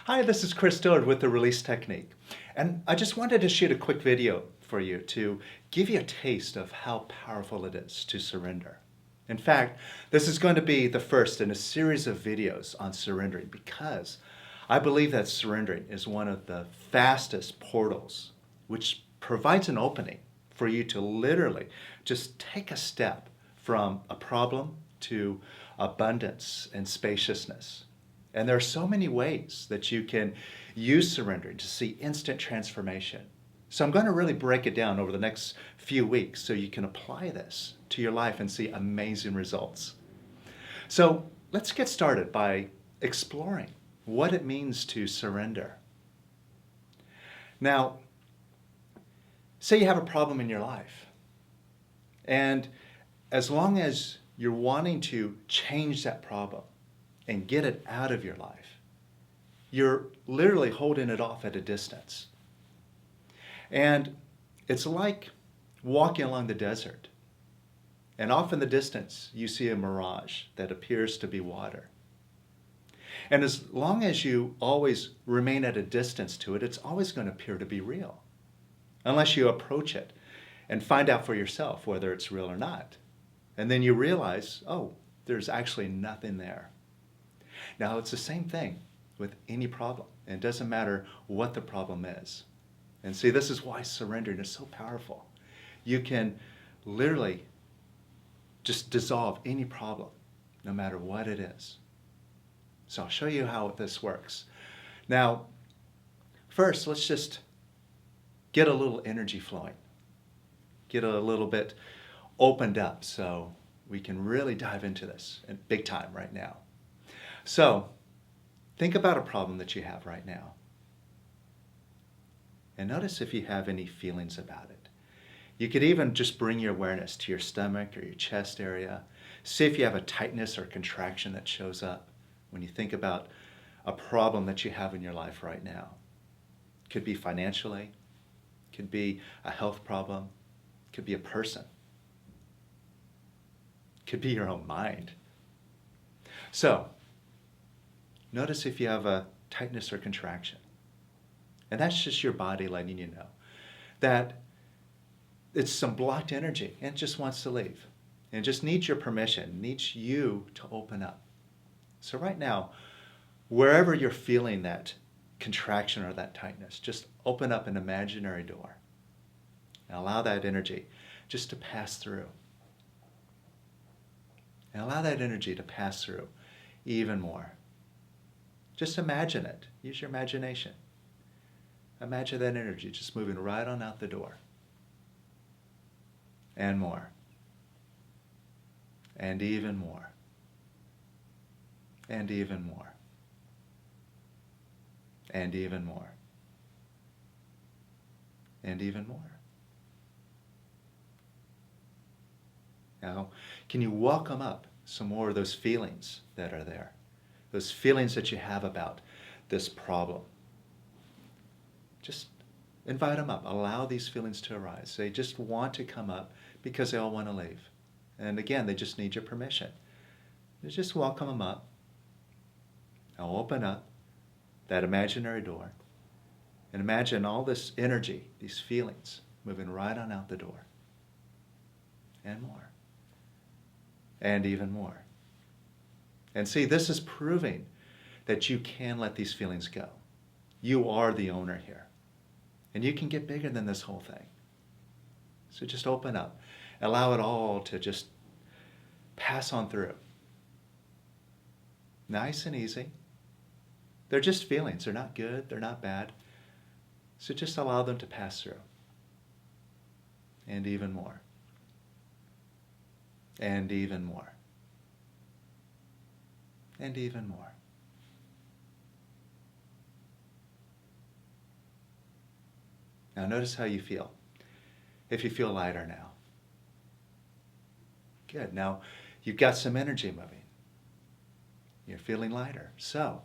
Hi, this is Chris Dillard with the Release Technique. And I just wanted to shoot a quick video for you to give you a taste of how powerful it is to surrender. In fact, this is going to be the first in a series of videos on surrendering because I believe that surrendering is one of the fastest portals which provides an opening for you to literally just take a step from a problem to abundance and spaciousness. And there are so many ways that you can use surrendering to see instant transformation. So I'm going to really break it down over the next few weeks so you can apply this to your life and see amazing results. So let's get started by exploring what it means to surrender. Now, say you have a problem in your life, and as long as you're wanting to change that problem and get it out of your life, you're literally holding it off at a distance. And it's like walking along the desert. And off in the distance, you see a mirage that appears to be water. And as long as you always remain at a distance to it, it's always going to appear to be real, unless you approach it and find out for yourself whether it's real or not. And then you realize, oh, there's actually nothing there. Now, it's the same thing with any problem. And it doesn't matter what the problem is. And see, this is why surrendering is so powerful. You can literally just dissolve any problem, no matter what it is. So I'll show you how this works. Now, first, let's just get a little energy flowing. Get a little bit opened up so we can really dive into this big time right now. So, think about a problem that you have right now. And notice if you have any feelings about it. You could even just bring your awareness to your stomach or your chest area. See if you have a tightness or contraction that shows up when you think about a problem that you have in your life right now. Could be financially, could be a health problem, could be a person, could be your own mind. So, notice if you have a tightness or contraction. And that's just your body letting you know that it's some blocked energy and it just wants to leave. And it just needs your permission, needs you to open up. So right now, wherever you're feeling that contraction or that tightness, just open up an imaginary door and allow that energy just to pass through. And allow that energy to pass through even more. Just imagine it. Use your imagination. Imagine that energy just moving right on out the door. And more. And even more. And even more. And even more. And even more. Now, can you welcome up some more of those feelings that are there? Those feelings that you have about this problem. Just invite them up. Allow these feelings to arise. They just want to come up because they all want to leave. And again, they just need your permission. You just welcome them up. Now open up that imaginary door and imagine all this energy, these feelings, moving right on out the door. And more. And even more. And see, this is proving that you can let these feelings go. You are the owner here. And you can get bigger than this whole thing. So just open up. Allow it all to just pass on through. Nice and easy. They're just feelings. They're not good. They're not bad. So just allow them to pass through. And even more. And even more. And even more. Now notice how you feel. If you feel lighter now. Good. Now you've got some energy moving. You're feeling lighter. So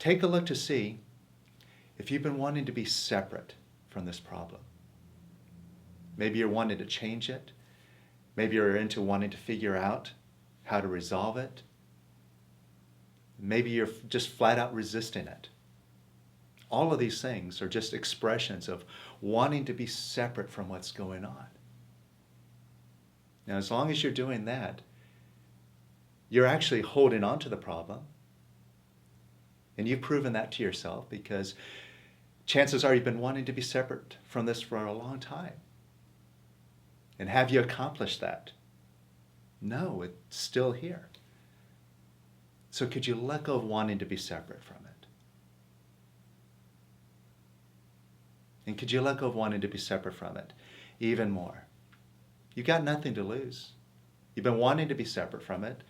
take a look to see if you've been wanting to be separate from this problem. Maybe you're wanting to change it. Maybe you're into wanting to figure out how to resolve it. Maybe you're just flat out resisting it. All of these things are just expressions of wanting to be separate from what's going on. Now, as long as you're doing that, you're actually holding on to the problem. And you've proven that to yourself, because chances are you've been wanting to be separate from this for a long time. And have you accomplished that? No, it's still here. So could you let go of wanting to be separate from it? And could you let go of wanting to be separate from it even more? You've got nothing to lose. You've been wanting to be separate from it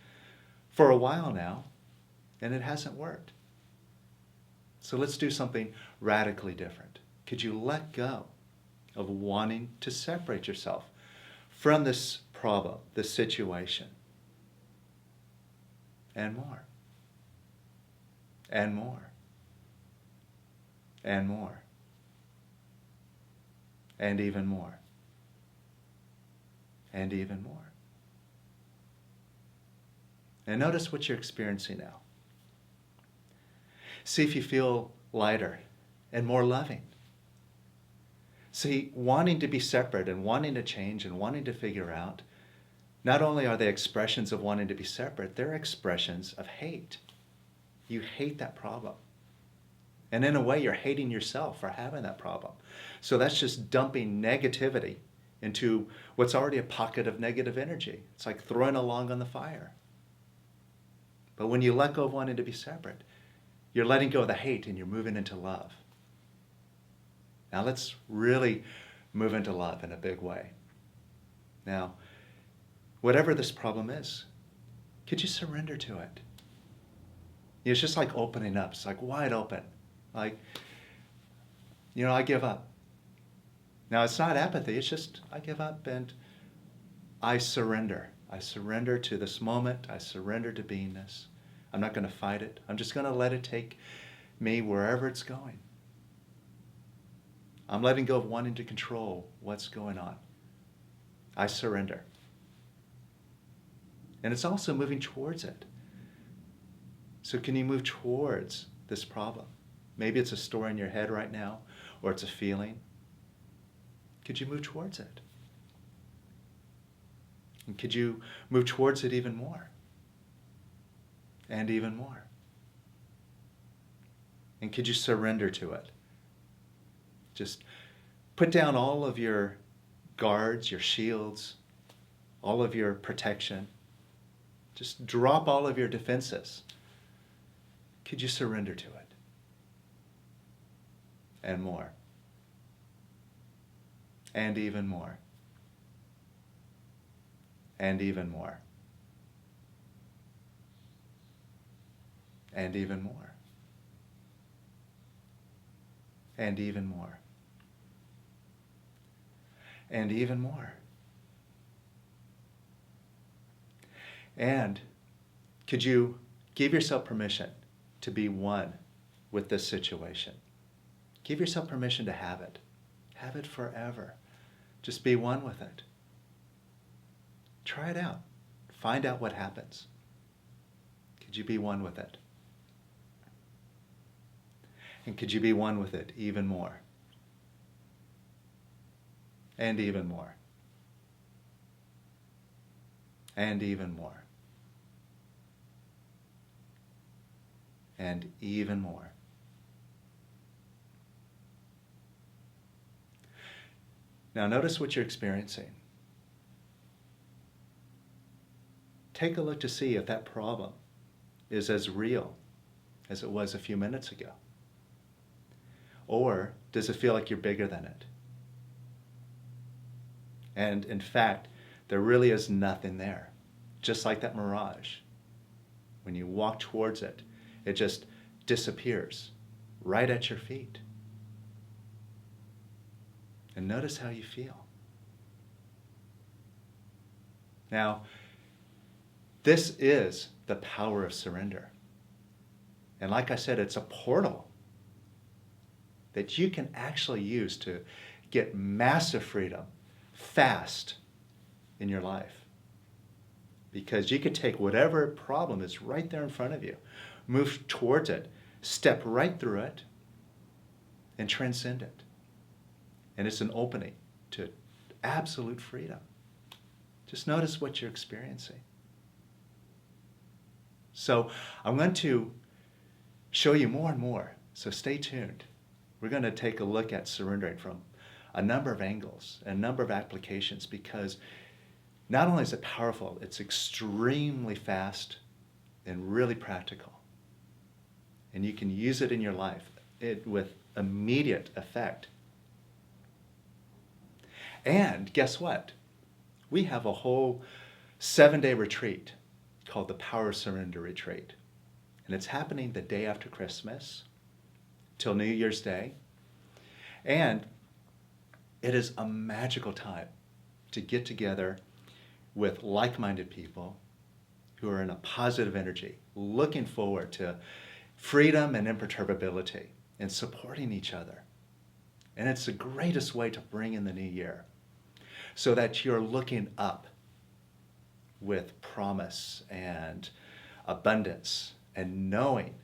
for a while now, and it hasn't worked. So let's do something radically different. Could you let go of wanting to separate yourself from this problem, this situation? And more. And more. And more. And even more. And even more. And notice what you're experiencing now. See if you feel lighter and more loving. See, wanting to be separate and wanting to change and wanting to figure out, not only are they expressions of wanting to be separate, they're expressions of hate. You hate that problem. And in a way, you're hating yourself for having that problem. So that's just dumping negativity into what's already a pocket of negative energy. It's like throwing a log on the fire. But when you let go of wanting to be separate, you're letting go of the hate and you're moving into love. Now let's really move into love in a big way. Now, whatever this problem is, could you surrender to it? It's just like opening up. It's like wide open. Like, I give up. Now, it's not apathy. It's just I give up and I surrender. I surrender to this moment. I surrender to beingness. I'm not going to fight it. I'm just going to let it take me wherever it's going. I'm letting go of wanting to control what's going on. I surrender. And it's also moving towards it. So can you move towards this problem? Maybe it's a story in your head right now, or it's a feeling. Could you move towards it? And could you move towards it even more? And even more? And could you surrender to it? Just put down all of your guards, your shields, all of your protection. Just drop all of your defenses. Could you surrender to it? And more. And even more. And even more. And even more. And even more. And even more. And could you give yourself permission to be one with this situation? Give yourself permission to have it. Have it forever. Just be one with it. Try it out. Find out what happens. Could you be one with it? And could you be one with it even more? And even more. And even more. And even more. Now notice what you're experiencing. Take a look to see if that problem is as real as it was a few minutes ago. Or does it feel like you're bigger than it? And in fact, there really is nothing there. Just like that mirage. When you walk towards it, it just disappears right at your feet. And notice how you feel. Now, this is the power of surrender. And like I said, it's a portal that you can actually use to get massive freedom fast in your life. Because you could take whatever problem is right there in front of you, move towards it, step right through it, and transcend it. And it's an opening to absolute freedom. Just notice what you're experiencing. So I'm going to show you more and more, so stay tuned. We're going to take a look at surrendering from a number of angles, a number of applications, because not only is it powerful, it's extremely fast and really practical. And you can use it in your life with immediate effect. And guess what? We have a whole 7-day retreat called the Power of Surrender Retreat. And it's happening the day after Christmas till New Year's Day. And it is a magical time to get together with like-minded people who are in a positive energy, looking forward to freedom and imperturbability and supporting each other. And it's the greatest way to bring in the new year so that you're looking up with promise and abundance and knowing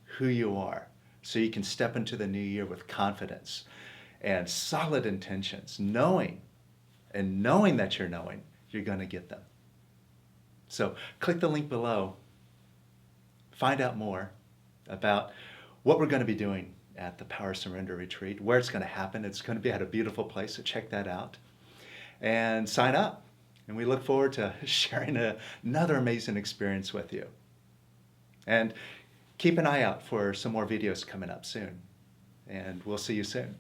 who you are so you can step into the new year with confidence and solid intentions, knowing that you're going to get them. So click the link below, find out more about what we're going to be doing at the Power Surrender Retreat, where it's going to happen. It's going to be at a beautiful place, so check that out. And sign up. And we look forward to sharing another amazing experience with you. And keep an eye out for some more videos coming up soon. And we'll see you soon.